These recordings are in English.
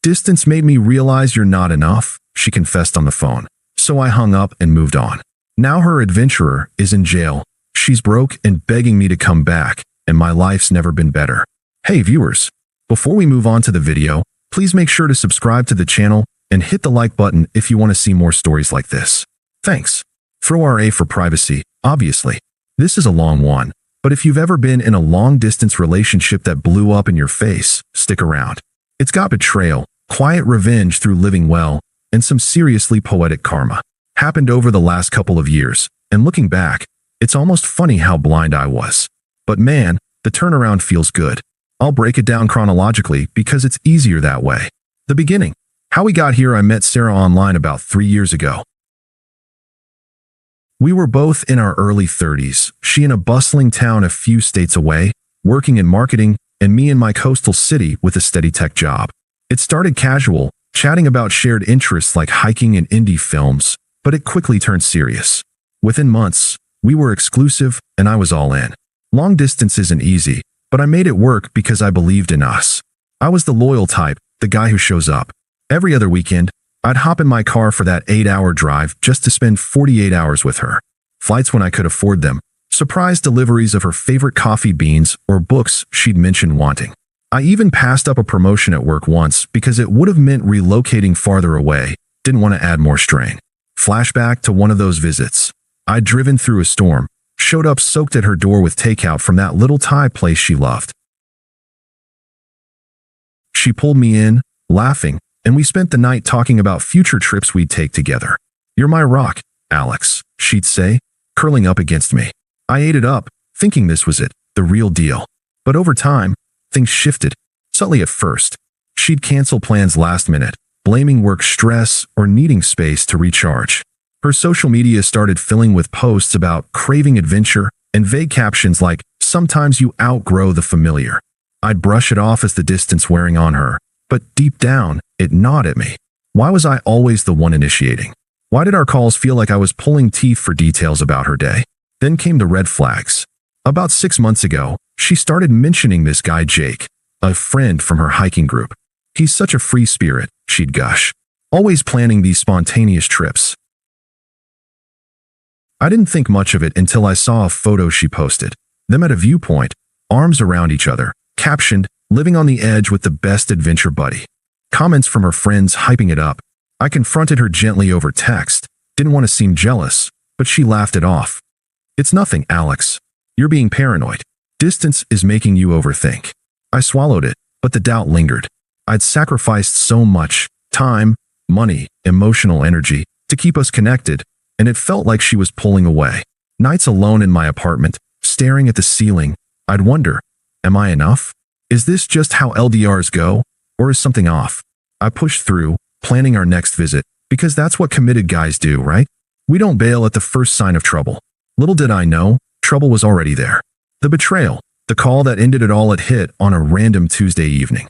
Distance made me realize you're not enough, she confessed on the phone. So I hung up and moved on. Now her adventurer is in jail. She's broke and begging me to come back, and my life's never been better. Hey viewers, before we move on to the video, please make sure to subscribe to the channel and hit the like button if you want to see more stories like this. Thanks. Throw RA for privacy, obviously. This is a long one, but if you've ever been in a long-distance relationship that blew up in your face, stick around. It's got betrayal, quiet revenge through living well, and some seriously poetic karma. Happened over the last couple of years, and looking back, it's almost funny how blind I was. But man, the turnaround feels good. I'll break it down chronologically because it's easier that way. The beginning. How we got here. I met Sarah online about 3 years ago. We were both in our early 30s, she in a bustling town a few states away, working in marketing, and me in my coastal city with a steady tech job. It started casual, chatting about shared interests like hiking and indie films, but it quickly turned serious. Within months, we were exclusive, and I was all in. Long distance isn't easy, but I made it work because I believed in us. I was the loyal type, the guy who shows up. Every other weekend, I'd hop in my car for that 8-hour drive just to spend 48 hours with her. Flights when I could afford them, surprise deliveries of her favorite coffee beans or books she'd mentioned wanting. I even passed up a promotion at work once because it would have meant relocating farther away, didn't want to add more strain. Flashback to one of those visits. I'd driven through a storm, showed up soaked at her door with takeout from that little Thai place she loved. She pulled me in, laughing, and we spent the night talking about future trips we'd take together. You're my rock, Alex, she'd say, curling up against me. I ate it up, thinking this was it, the real deal. But over time, things shifted, subtly at first. She'd cancel plans last minute, blaming work stress or needing space to recharge. Her social media started filling with posts about craving adventure and vague captions like, "Sometimes you outgrow the familiar." I'd brush it off as the distance wearing on her, but deep down, it gnawed at me. Why was I always the one initiating? Why did our calls feel like I was pulling teeth for details about her day? Then came the red flags. About 6 months ago, she started mentioning this guy Jake, a friend from her hiking group. He's such a free spirit, she'd gush. Always planning these spontaneous trips. I didn't think much of it until I saw a photo she posted. Them at a viewpoint, arms around each other, captioned, "Living on the edge with the best adventure buddy." Comments from her friends hyping it up. I confronted her gently over text. Didn't want to seem jealous, but she laughed it off. "It's nothing, Alex. You're being paranoid. Distance is making you overthink." I swallowed it, but the doubt lingered. I'd sacrificed so much, time, money, emotional energy, to keep us connected, and it felt like she was pulling away. Nights alone in my apartment, staring at the ceiling, I'd wonder, am I enough? Is this just how LDRs go, or is something off? I pushed through, planning our next visit, because that's what committed guys do, right? We don't bail at the first sign of trouble. Little did I know, trouble was already there. The betrayal, the call that ended it all, had hit on a random Tuesday evening.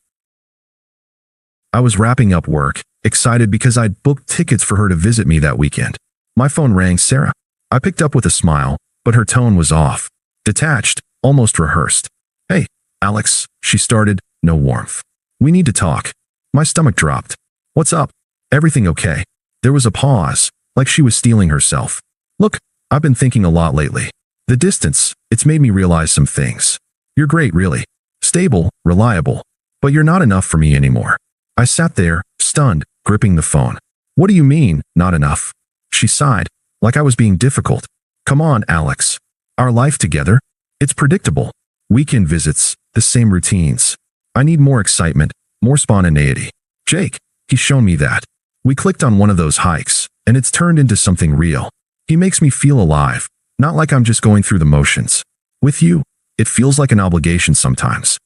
I was wrapping up work, excited because I'd booked tickets for her to visit me that weekend. My phone rang. Sarah. I picked up with a smile, but her tone was off. Detached, almost rehearsed. "Hey, Alex," she started, no warmth. "We need to talk." My stomach dropped. "What's up? Everything okay?" There was a pause, like she was steeling herself. "Look, I've been thinking a lot lately. The distance, it's made me realize some things. You're great, really. Stable, reliable. But you're not enough for me anymore." I sat there, stunned, gripping the phone. "What do you mean, not enough?" She sighed, like I was being difficult. "Come on, Alex. Our life together, it's predictable. Weekend visits, the same routines. I need more excitement, more spontaneity. Jake, he's shown me that. We clicked on one of those hikes, and it's turned into something real. He makes me feel alive, not like I'm just going through the motions. With you, it feels like an obligation sometimes.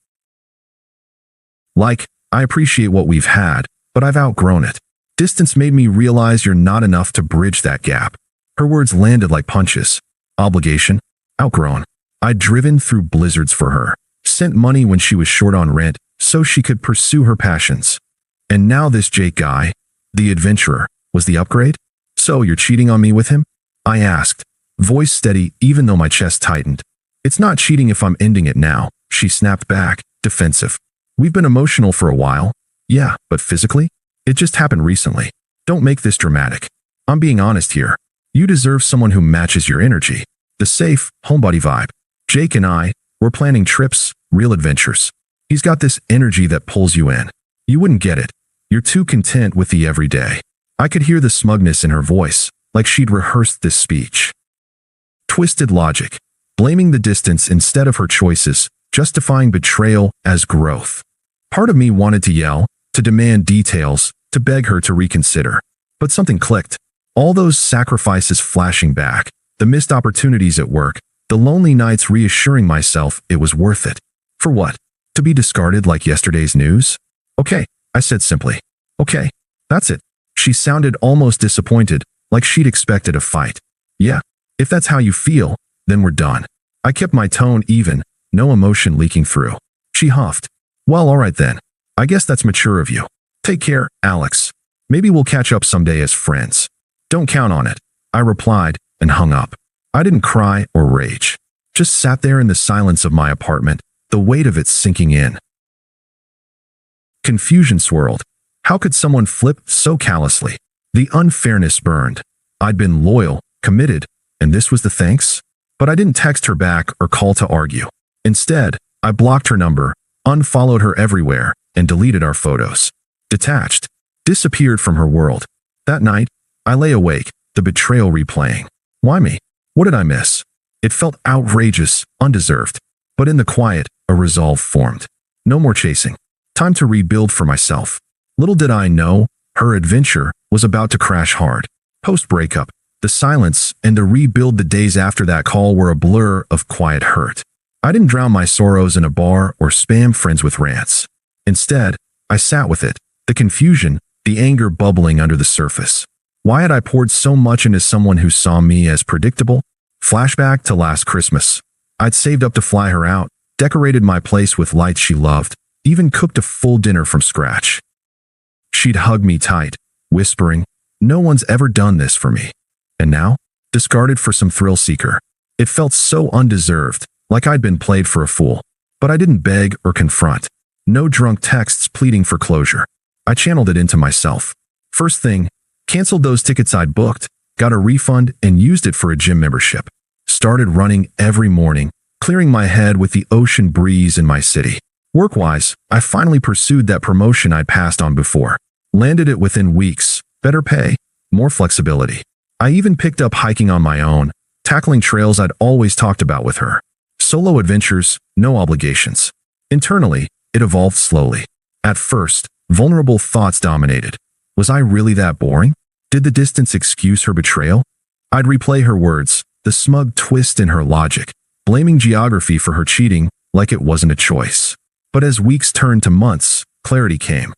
Like, I appreciate what we've had, but I've outgrown it. Distance made me realize you're not enough to bridge that gap." Her words landed like punches. Obligation? Outgrown. I'd driven through blizzards for her, sent money when she was short on rent so she could pursue her passions. And now this Jake guy, the adventurer, was the upgrade? "So you're cheating on me with him?" I asked, voice steady even though my chest tightened. "It's not cheating if I'm ending it now," she snapped back, defensive. "We've been emotional for a while. Yeah, but physically? It just happened recently. Don't make this dramatic. I'm being honest here. You deserve someone who matches your energy. The safe, homebody vibe. Jake and I, we're planning trips, real adventures. He's got this energy that pulls you in. You wouldn't get it. You're too content with the everyday. I could hear the smugness in her voice, like she'd rehearsed this speech. Twisted logic. Blaming the distance instead of her choices, justifying betrayal as growth. Part of me wanted to yell, to demand details, to beg her to reconsider. But something clicked. All those sacrifices flashing back, the missed opportunities at work, the lonely nights reassuring myself it was worth it. For what? To be discarded like yesterday's news? Okay, I said simply. Okay, that's it. She sounded almost disappointed, like she'd expected a fight. Yeah, if that's how you feel, then we're done. I kept my tone even, no emotion leaking through. She huffed. Well, all right then. I guess that's mature of you. Take care, Alex. Maybe we'll catch up someday as friends. Don't count on it, I replied and hung up. I didn't cry or rage. Just sat there in the silence of my apartment, the weight of it sinking in. Confusion swirled. How could someone flip so callously? The unfairness burned. I'd been loyal, committed, and this was the thanks? But I didn't text her back or call to argue. Instead, I blocked her number, unfollowed her everywhere, and deleted our photos. Detached. Disappeared from her world. That night, I lay awake, the betrayal replaying. Why me? What did I miss? It felt outrageous, undeserved. But in the quiet, a resolve formed. No more chasing. Time to rebuild for myself. Little did I know, her adventure was about to crash hard. Post-breakup, the silence and the rebuild the days after that call were a blur of quiet hurt. I didn't drown my sorrows in a bar or spam friends with rants. Instead, I sat with it, the confusion, the anger bubbling under the surface. Why had I poured so much into someone who saw me as predictable? Flashback to last Christmas. I'd saved up to fly her out, decorated my place with lights she loved, even cooked a full dinner from scratch. She'd hug me tight, whispering, "No one's ever done this for me." And now, discarded for some thrill seeker. It felt so undeserved, like I'd been played for a fool. But I didn't beg or confront. No drunk texts pleading for closure. I channeled it into myself. First thing, canceled those tickets I'd booked, got a refund and used it for a gym membership. Started running every morning, clearing my head with the ocean breeze in my city. Work-wise, I finally pursued that promotion I'd passed on before. Landed it within weeks, better pay, more flexibility. I even picked up hiking on my own, tackling trails I'd always talked about with her. Solo adventures, no obligations. Internally, it evolved slowly. At first, vulnerable thoughts dominated. Was I really that boring? Did the distance excuse her betrayal? I'd replay her words, the smug twist in her logic, blaming geography for her cheating like it wasn't a choice. But as weeks turned to months, clarity came.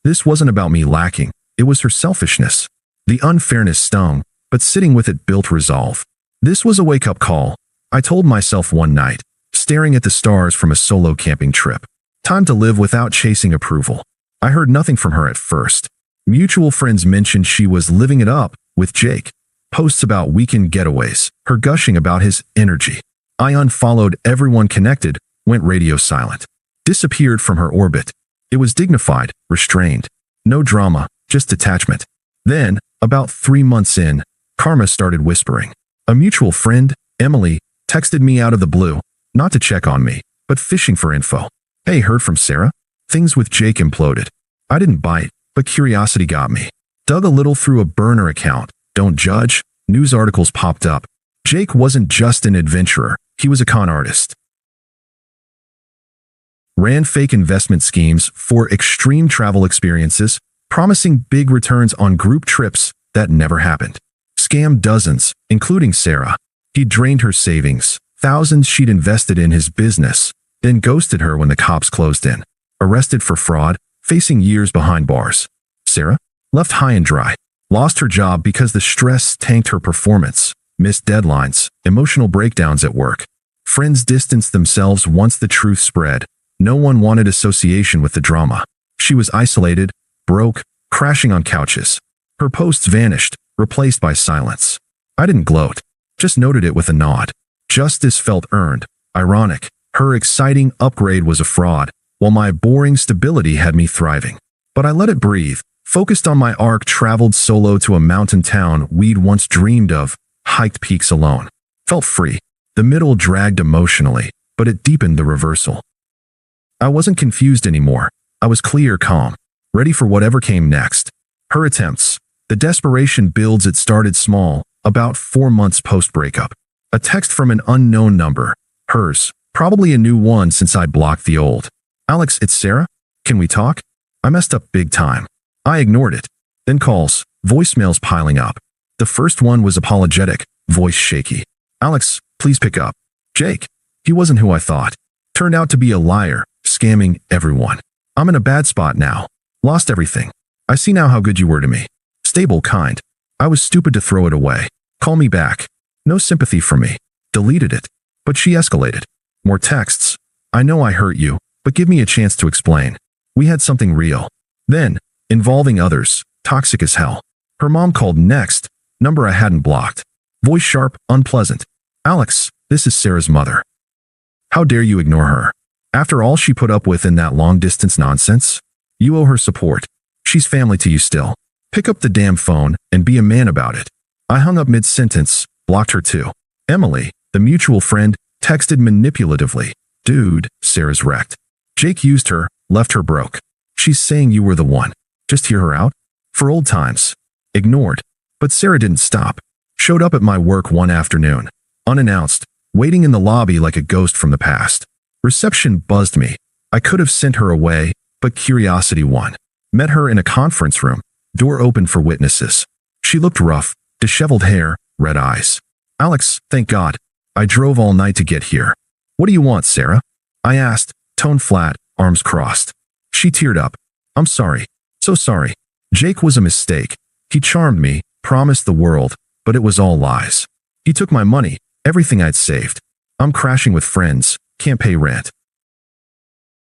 This wasn't about me lacking, it was her selfishness. The unfairness stung, but sitting with it built resolve. This was a wake-up call, I told myself one night, staring at the stars from a solo camping trip. Time to live without chasing approval. I heard nothing from her at first. Mutual friends mentioned she was living it up with Jake. Posts about weekend getaways, her gushing about his energy. I unfollowed everyone connected, went radio silent. Disappeared from her orbit. It was dignified, restrained. No drama, just detachment. Then, about 3 months in, karma started whispering. A mutual friend, Emily, texted me out of the blue, not to check on me, but fishing for info. Hey, heard from Sarah? Things with Jake imploded. I didn't bite, but curiosity got me. Dug a little through a burner account. Don't judge. News articles popped up. Jake wasn't just an adventurer, he was a con artist. Ran fake investment schemes for extreme travel experiences, promising big returns on group trips that never happened. Scammed dozens, including Sarah. He drained her savings, thousands she'd invested in his business, then ghosted her when the cops closed in. Arrested for fraud, facing years behind bars. Sarah? Left high and dry. Lost her job because the stress tanked her performance. Missed deadlines, emotional breakdowns at work. Friends distanced themselves once the truth spread. No one wanted association with the drama. She was isolated, broke, crashing on couches. Her posts vanished, replaced by silence. I didn't gloat, just noted it with a nod. Justice felt earned. Ironic. Her exciting upgrade was a fraud. while my boring stability had me thriving. But I let it breathe, focused on my arc, traveled solo to a mountain town we'd once dreamed of, hiked peaks alone. Felt free. The middle dragged emotionally, but it deepened the reversal. I wasn't confused anymore. I was clear, calm, ready for whatever came next. Her attempts. The desperation builds. It started small, about 4 months post-breakup. A text from an unknown number. Hers. Probably a new one since I blocked the old. "Alex, it's Sarah? Can we talk?" I messed up big time. I ignored it. Then calls, voicemails piling up. The first one was apologetic, voice shaky. "Alex, please pick up. Jake." He wasn't who I thought. Turned out to be a liar, scamming everyone. "I'm in a bad spot now. Lost everything. I see now how good you were to me. Stable, kind. I was stupid to throw it away. Call me back." No sympathy from me. Deleted it. But she escalated. More texts. "I know I hurt you, but give me a chance to explain. We had something real." Then, involving others, toxic as hell. Her mom called next, number I hadn't blocked. Voice sharp, unpleasant. "Alex, this is Sarah's mother. How dare you ignore her? After all she put up with in that long-distance nonsense? You owe her support. She's family to you still. Pick up the damn phone and be a man about it." I hung up mid-sentence, blocked her too. Emily, the mutual friend, texted manipulatively. "Dude, Sarah's wrecked. Jake used her, left her broke. She's saying you were the one. Just hear her out? For old times." Ignored. But Sarah didn't stop. Showed up at my work one afternoon, unannounced, waiting in the lobby like a ghost from the past. Reception buzzed me. I could have sent her away, but curiosity won. Met her in a conference room, door open for witnesses. She looked rough, disheveled hair, red eyes. "Alex, thank God. I drove all night to get here. What do you want, Sarah?" I asked, tone flat, arms crossed. She teared up. "I'm sorry. So sorry. Jake was a mistake. He charmed me, promised the world, but it was all lies. He took my money, everything I'd saved. I'm crashing with friends, can't pay rent.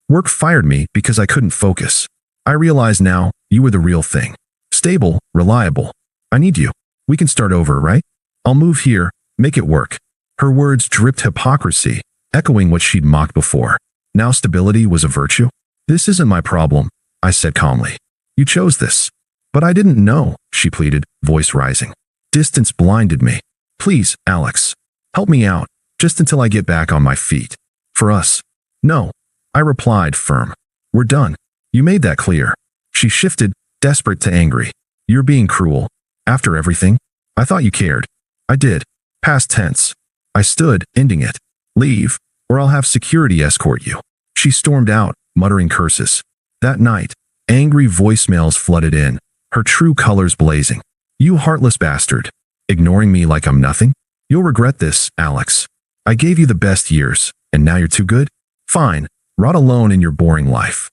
Work fired me because I couldn't focus. I realize now, you were the real thing. Stable, reliable. I need you. We can start over, right? I'll move here, make it work." Her words dripped hypocrisy, echoing what she'd mocked before. Now stability was a virtue? "This isn't my problem," I said calmly. "You chose this." "But I didn't know," she pleaded, voice rising. Distance blinded me. "Please, Alex. Help me out, just until I get back on my feet. For us." "No," I replied, firm. "We're done. You made that clear." She shifted, desperate to angry. "You're being cruel. After everything? I thought you cared." "I did. Past tense." I stood, ending it. "Leave, or I'll have security escort you." She stormed out, muttering curses. That night, angry voicemails flooded in, her true colors blazing. "You heartless bastard. Ignoring me like I'm nothing? You'll regret this, Alex. I gave you the best years, and now you're too good? Fine, rot alone in your boring life.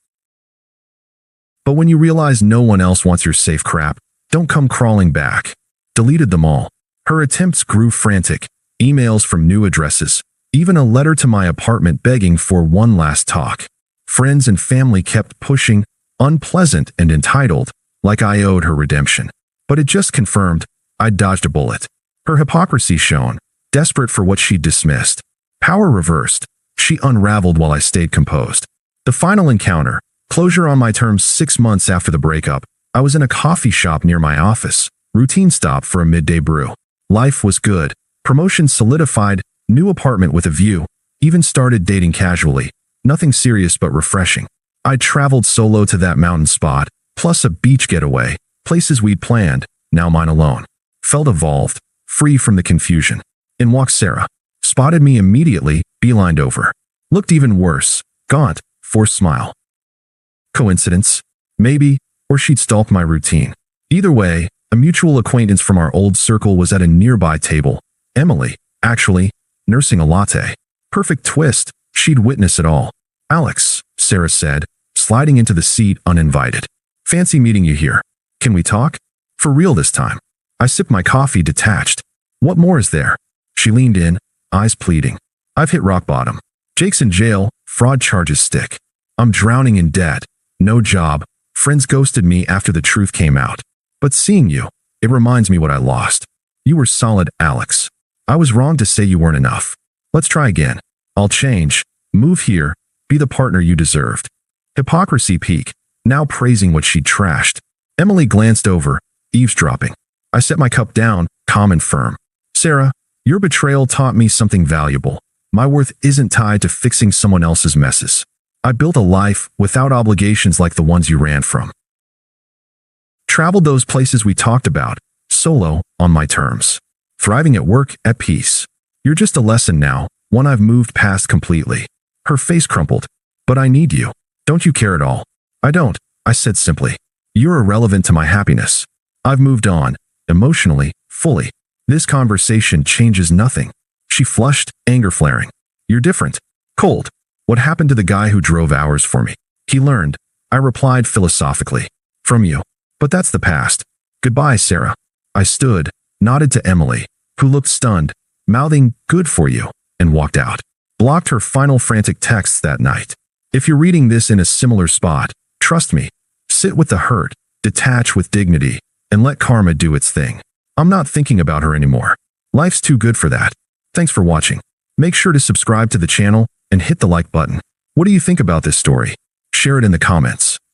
But when you realize no one else wants your safe crap, don't come crawling back." Deleted them all. Her attempts grew frantic. Emails from new addresses. Even a letter to my apartment begging for one last talk. Friends and family kept pushing, unpleasant and entitled, like I owed her redemption. But it just confirmed I'd dodged a bullet. Her hypocrisy shone, desperate for what she'd dismissed. Power reversed. She unraveled while I stayed composed. The final encounter. Closure on my terms 6 months after the breakup. I was in a coffee shop near my office. Routine stop for a midday brew. Life was good. Promotion solidified. New apartment with a view. Even started dating casually. Nothing serious but refreshing. I'd traveled solo to that mountain spot, plus a beach getaway. Places we'd planned, now mine alone. Felt evolved, free from the confusion. In walked Sarah. Spotted me immediately, beelined over. Looked even worse. Gaunt, forced smile. Coincidence? Maybe, or she'd stalked my routine. Either way, a mutual acquaintance from our old circle was at a nearby table. Emily, actually, nursing a latte. Perfect twist, she'd witness it all. "Alex," Sarah said, sliding into the seat uninvited. "Fancy meeting you here. Can we talk? For real this time." I sipped my coffee detached. "What more is there?" She leaned in, eyes pleading. "I've hit rock bottom. Jake's in jail, fraud charges stick. I'm drowning in debt. No job. Friends ghosted me after the truth came out. But seeing you, it reminds me what I lost. You were solid, Alex. I was wrong to say you weren't enough. Let's try again. I'll change, move here, be the partner you deserved." Hypocrisy peak, now praising what she'd trashed. Emily glanced over, eavesdropping. I set my cup down, calm and firm. Sarah, your betrayal taught me something valuable. My worth isn't tied to fixing someone else's messes. I built a life without obligations like the ones you ran from. Traveled those places we talked about, solo, on my terms. Thriving at work, at peace. You're just a lesson now, one I've moved past completely. Her face crumpled. But I need you. Don't you care at all? I don't, I said simply. You're irrelevant to my happiness. I've moved on, emotionally, fully. This conversation changes nothing. She flushed, anger flaring. You're different. Cold. What happened to the guy who drove hours for me? He learned. I replied philosophically. From you. But that's the past. Goodbye, Sarah. I stood, nodded to Emily, who looked stunned, mouthing, good for you, and walked out. Blocked her final frantic texts that night. If you're reading this in a similar spot, trust me, sit with the hurt, detach with dignity, and let karma do its thing. I'm not thinking about her anymore. Life's too good for that. Thanks for watching. Make sure to subscribe to the channel and hit the like button. What do you think about this story? Share it in the comments.